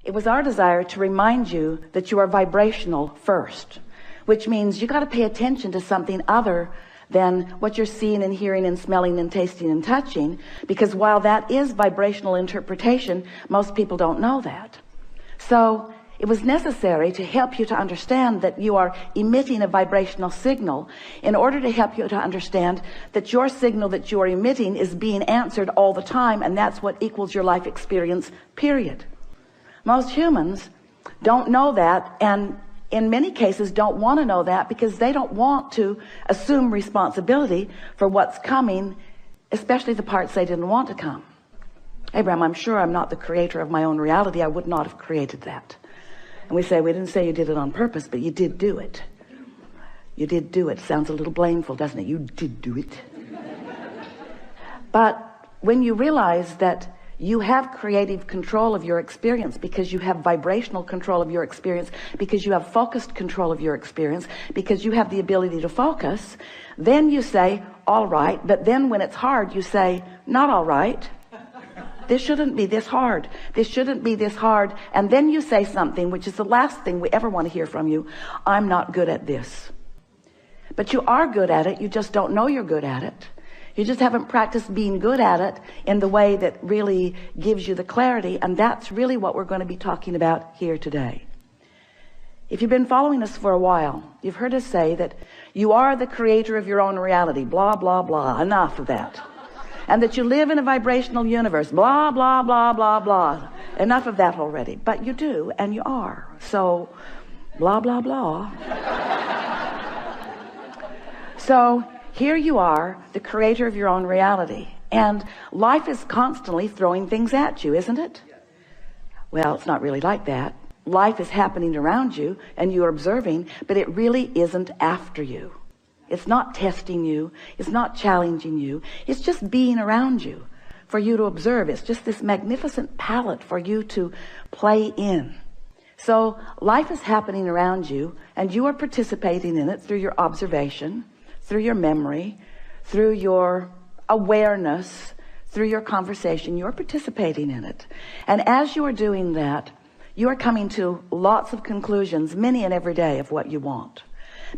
It was our desire to remind you that you are vibrational first, which means you got to pay attention to something other than what you're seeing and hearing and smelling and tasting and touching, because while that is vibrational interpretation, most people don't know that. So it was necessary to help you to understand that you are emitting a vibrational signal in order to help you to understand that your signal that you are emitting is being answered all the time, and that's what equals your life experience, period. Most humans don't know that, and in many cases don't want to know that, because they don't want to assume responsibility for what's coming, especially the parts they didn't want to come. Abraham, I'm sure I'm not the creator of my own reality. I would not have created that. And we say, we didn't say you did it on purpose, but you did do it. You did do it. Sounds a little blameful, doesn't it? You did do it. But when you realize that you have creative control of your experience, because you have vibrational control of your experience, because you have focused control of your experience, because you have the ability to focus, then you say, all right. But then when it's hard, you say, not all right. This shouldn't be this hard. This shouldn't be this hard. And then you say something, which is the last thing we ever want to hear from you. I'm not good at this. But you are good at it. You just don't know you're good at it. You just haven't practiced being good at it in the way that really gives you the clarity. And that's really what we're going to be talking about here today. If you've been following us for a while, you've heard us say that you are the creator of your own reality. Blah, blah, blah. Enough of that. And that you live in a vibrational universe. Blah, blah, blah, blah, blah. Enough of that already. But you do, and you are. So, blah, blah, blah. So, here you are, the creator of your own reality. And life is constantly throwing things at you, isn't it? Well, it's not really like that. Life is happening around you, and you're observing, but it really isn't after you. It's not testing you. It's not challenging you. It's just being around you for you to observe. It's just this magnificent palette for you to play in. So life is happening around you, and you are participating in it through your observation, through your memory, through your awareness, through your conversation. You're participating in it. And as you are doing that, you are coming to lots of conclusions, many and every day, of what you want.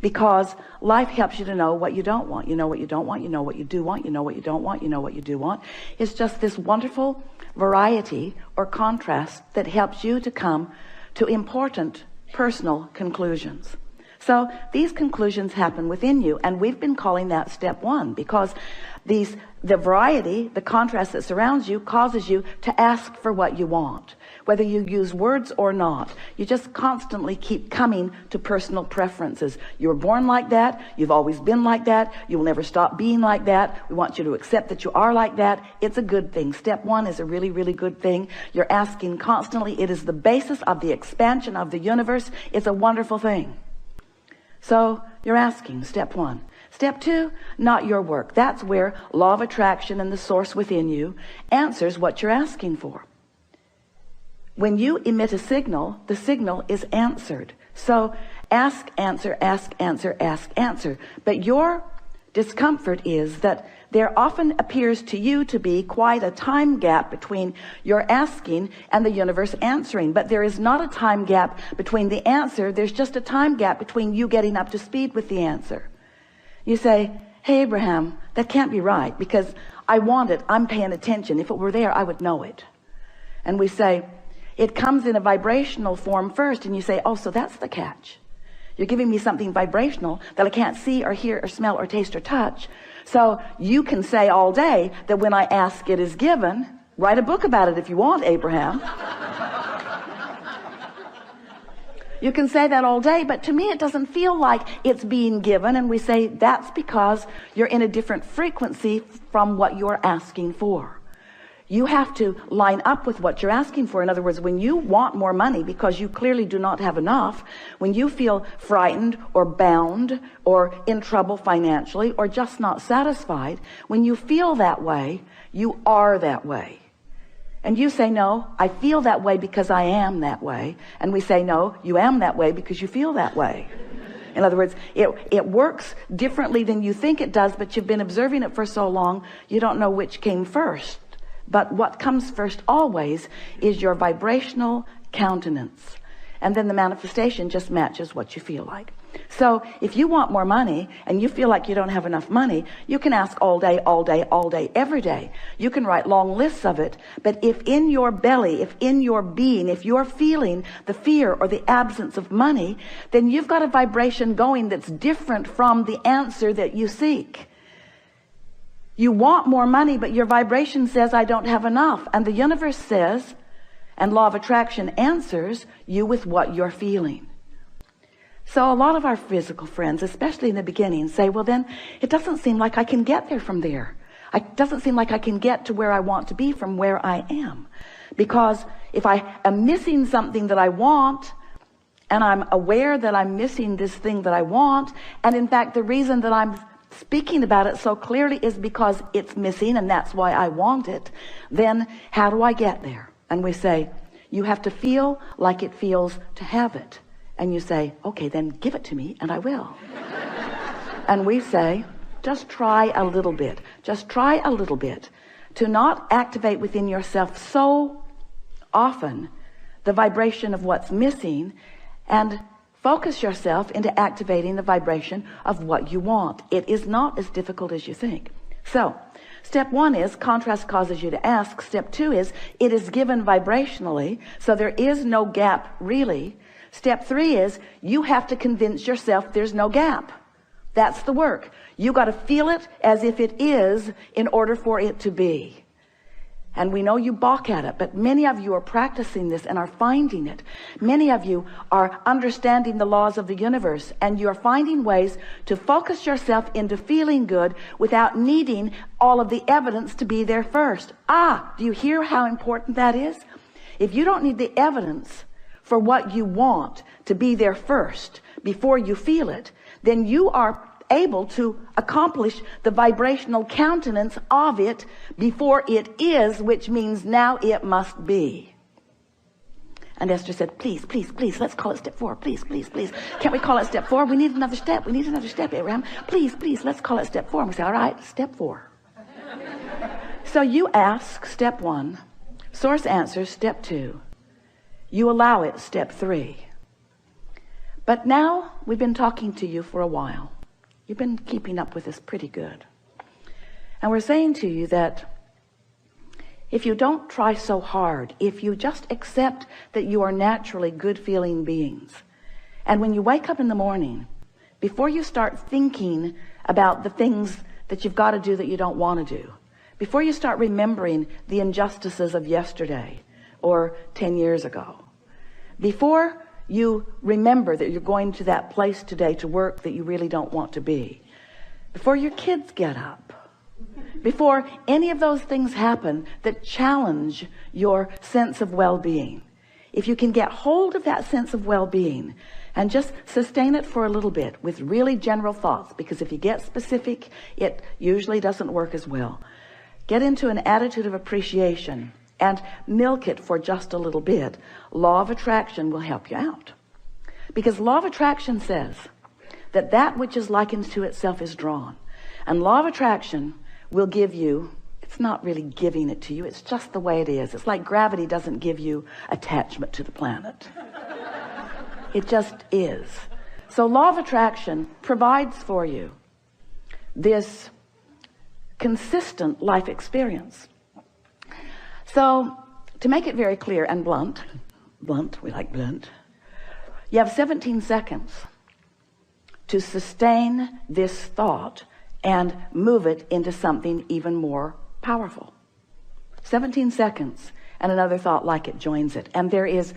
Because life helps you to know what you don't want. You know what you don't want. You know what you do want. You know what you don't want. You know what you do want. It's just this wonderful variety or contrast that helps you to come to important personal conclusions. So these conclusions happen within you, and we've been calling that step one, because the variety, the contrast that surrounds you, causes you to ask for what you want. Whether you use words or not, you just constantly keep coming to personal preferences. You were born like that. You've always been like that. You will never stop being like that. We want you to accept that you are like that. It's a good thing. Step one is a really, really good thing. You're asking constantly. It is the basis of the expansion of the universe. It's a wonderful thing. So you're asking, step one. Step two, not your work. That's where law of attraction and the source within you answers what you're asking for. When you emit a signal, the signal is answered. So ask, answer, ask, answer, ask, answer. But your discomfort is that there often appears to you to be quite a time gap between your asking and the universe answering. But there is not a time gap between the answer. There's just a time gap between you getting up to speed with the answer. You say, hey, Abraham, that can't be right, because I want it. I'm paying attention. If it were there, I would know it. And we say, it comes in a vibrational form first. And you say, oh, so that's the catch. You're giving me something vibrational that I can't see or hear or smell or taste or touch. So you can say all day that when I ask, it is given. Write a book about it if you want, Abraham. You can say that all day, but to me it doesn't feel like it's being given. And we say that's because you're in a different frequency from what you're asking for. You have to line up with what you're asking for. In other words, when you want more money because you clearly do not have enough, when you feel frightened or bound or in trouble financially or just not satisfied, when you feel that way, you are that way. And you say, no, I feel that way because I am that way. And we say, no, you am that way because you feel that way. In other words, it works differently than you think it does, but you've been observing it for so long, you don't know which came first. But what comes first always is your vibrational countenance. And then the manifestation just matches what you feel like. So if you want more money and you feel like you don't have enough money, you can ask all day, all day, all day, every day. You can write long lists of it. But if in your belly, if in your being, if you're feeling the fear or the absence of money, then you've got a vibration going that's different from the answer that you seek. You want more money, but your vibration says, I don't have enough. And the universe says, and law of attraction answers you with what you're feeling. So a lot of our physical friends, especially in the beginning, say, well, then it doesn't seem like I can get there from there. It doesn't seem like I can get to where I want to be from where I am. Because if I am missing something that I want, and I'm aware that I'm missing this thing that I want, and in fact, the reason that I'm speaking about it so clearly is because it's missing, and that's why I want it, then how do I get there? And we say, you have to feel like it feels to have it. And you say, okay, then give it to me and I will. And we say, just try a little bit. Just try a little bit to not activate within yourself so often the vibration of what's missing, and focus yourself into activating the vibration of what you want. It is not as difficult as you think. So step 1 is contrast causes you to ask. Step 2 is it is given vibrationally, so there is no gap really. Step 3 is you have to convince yourself there's no gap. That's the work. You got to feel it as if it is in order for it to be. And we know you balk at it, but many of you are practicing this and are finding it. Many of you are understanding the laws of the universe, and you're finding ways to focus yourself into feeling good without needing all of the evidence to be there first. Do you hear how important that is? If you don't need the evidence for what you want to be there first before you feel it, then you are able to accomplish the vibrational countenance of it before it is, which means now it must be. And Esther said, please, please, please, let's call it step 4. Please, please, please. Can't we call it step 4? We need another step. We need another step, Abraham. Please, please, let's call it step 4. And we say, all right, step 4. So you ask, step 1. Source answers, step 2. You allow it, step 3. But now we've been talking to you for a while. You've been keeping up with us pretty good. And we're saying to you that if you don't try so hard, if you just accept that you are naturally good feeling beings, and when you wake up in the morning, before you start thinking about the things that you've got to do that you don't want to do, before you start remembering the injustices of yesterday or 10 years ago, before you remember that you're going to that place today to work that you really don't want to be, before your kids get up, before any of those things happen that challenge your sense of well-being, if you can get hold of that sense of well-being and just sustain it for a little bit with really general thoughts, because if you get specific, it usually doesn't work as well. Get into an attitude of appreciation and milk it for just a little bit. Law of attraction will help you out, because law of attraction says that that which is likened to itself is drawn, and law of attraction will give you, it's not really giving it to you, it's just the way it is. It's like gravity doesn't give you attachment to the planet. It just is. So law of attraction provides for you this consistent life experience. So to make it very clear and blunt, we like blunt, you have 17 seconds to sustain this thought and move it into something even more powerful. 17 seconds and another thought like it joins it. And there is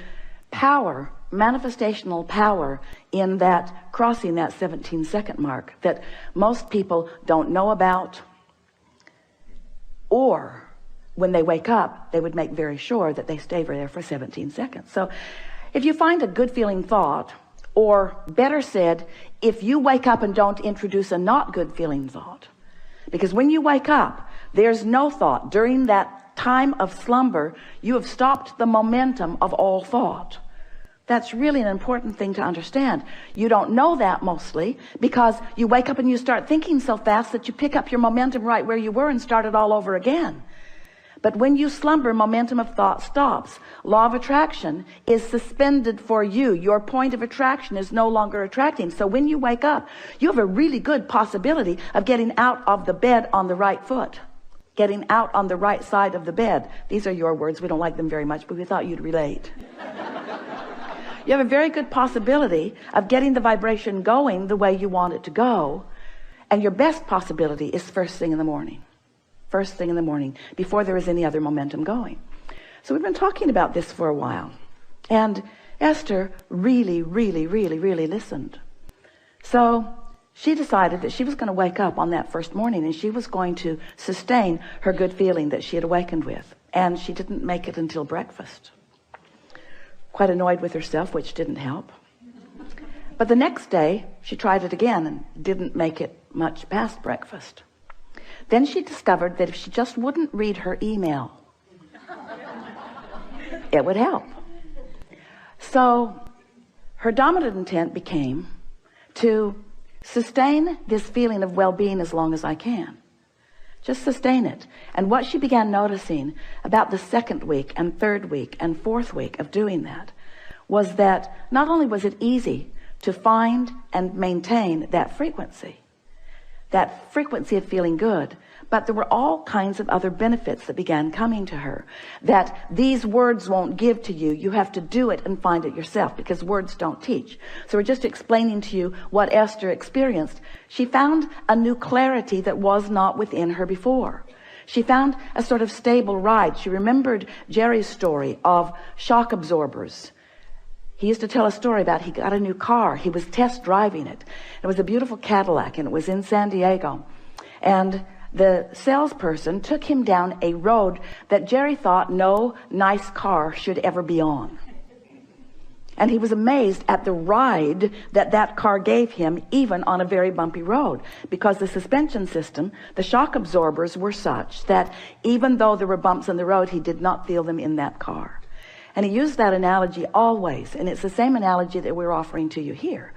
power, manifestational power in that, crossing that 17-second mark, that most people don't know about, or when they wake up, they would make very sure that they stay there for 17 seconds. So if you find a good feeling thought, or better said, if you wake up and don't introduce a not good feeling thought, because when you wake up, there's no thought. During that time of slumber, you have stopped the momentum of all thought. That's really an important thing to understand. You don't know that mostly because you wake up and you start thinking so fast that you pick up your momentum right where you were and start it all over again. But when you slumber, momentum of thought stops. Law of attraction is suspended for you. Your point of attraction is no longer attracting. So when you wake up, you have a really good possibility of getting out of the bed on the right foot. Getting out on the right side of the bed. These are your words. We don't like them very much, but we thought you'd relate. You have a very good possibility of getting the vibration going the way you want it to go. And your best possibility is first thing in the morning. First thing in the morning, before there is any other momentum going. So we've been talking about this for a while. And Esther really listened. So she decided that she was going to wake up on that first morning and she was going to sustain her good feeling that she had awakened with. And she didn't make it until breakfast. Quite annoyed with herself, which didn't help. But the next day, she tried it again and didn't make it much past breakfast. Then she discovered that if she just wouldn't read her email, it would help. So her dominant intent became to sustain this feeling of well-being as long as I can. Just sustain it. And what she began noticing about the second week and third week and fourth week of doing that was that not only was it easy to find and maintain that frequency of feeling good, but there were all kinds of other benefits that began coming to her that these words won't give to you. You have to do it and find it yourself, because words don't teach. So we're just explaining to you what Esther experienced. She found a new clarity that was not within her before. She found a sort of stable ride. She remembered Jerry's story of shock absorbers. He used to tell a story about he got a new car. He was test driving it. It was a beautiful Cadillac, and it was in San Diego. And the salesperson took him down a road that Jerry thought no nice car should ever be on. And he was amazed at the ride that that car gave him, even on a very bumpy road, because the suspension system, the shock absorbers were such that even though there were bumps in the road, he did not feel them in that car. And he used that analogy always, and it's the same analogy that we're offering to you here.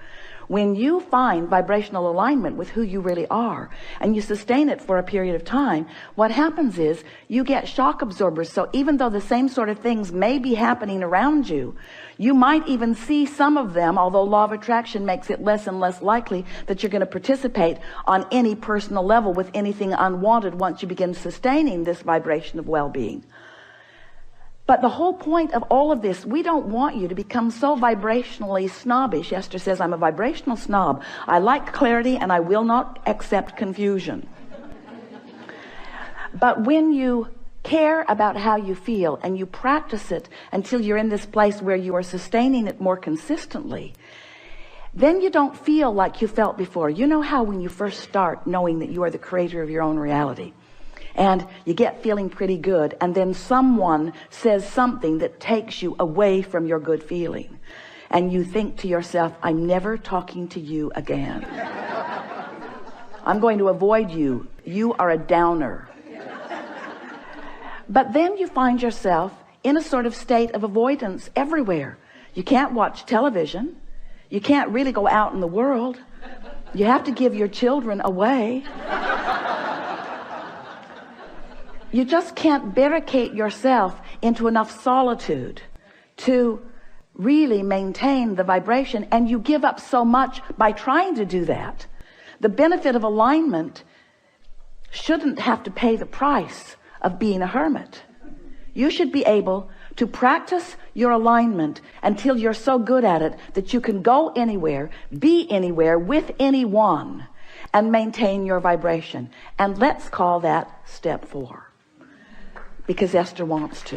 When you find vibrational alignment with who you really are, and you sustain it for a period of time, what happens is you get shock absorbers. So even though the same sort of things may be happening around you, you might even see some of them, although law of attraction makes it less and less likely that you're going to participate on any personal level with anything unwanted once you begin sustaining this vibration of well-being. But the whole point of all of this, we don't want you to become so vibrationally snobbish. Esther says, I'm a vibrational snob. I like clarity and I will not accept confusion. But when you care about how you feel and you practice it until you're in this place where you are sustaining it more consistently, then you don't feel like you felt before. You know how when you first start knowing that you are the creator of your own reality, and you get feeling pretty good, and then someone says something that takes you away from your good feeling, and you think to yourself, I'm never talking to you again. I'm going to avoid you. You are a downer. But then you find yourself in a sort of state of avoidance everywhere. You can't watch television. You can't really go out in the world. You have to give your children away. You just can't barricade yourself into enough solitude to really maintain the vibration, and you give up so much by trying to do that. The benefit of alignment shouldn't have to pay the price of being a hermit. You should be able to practice your alignment until you're so good at it that you can go anywhere, be anywhere with anyone, and maintain your vibration. And let's call that step 4. Because Esther wants to.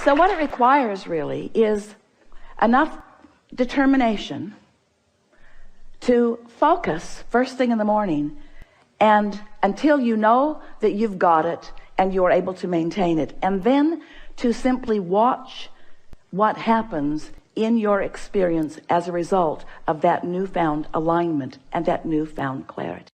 So what it requires really is enough determination to focus first thing in the morning, and until you know that you've got it and you're able to maintain it, and then to simply watch what happens in your experience as a result of that newfound alignment and that newfound clarity.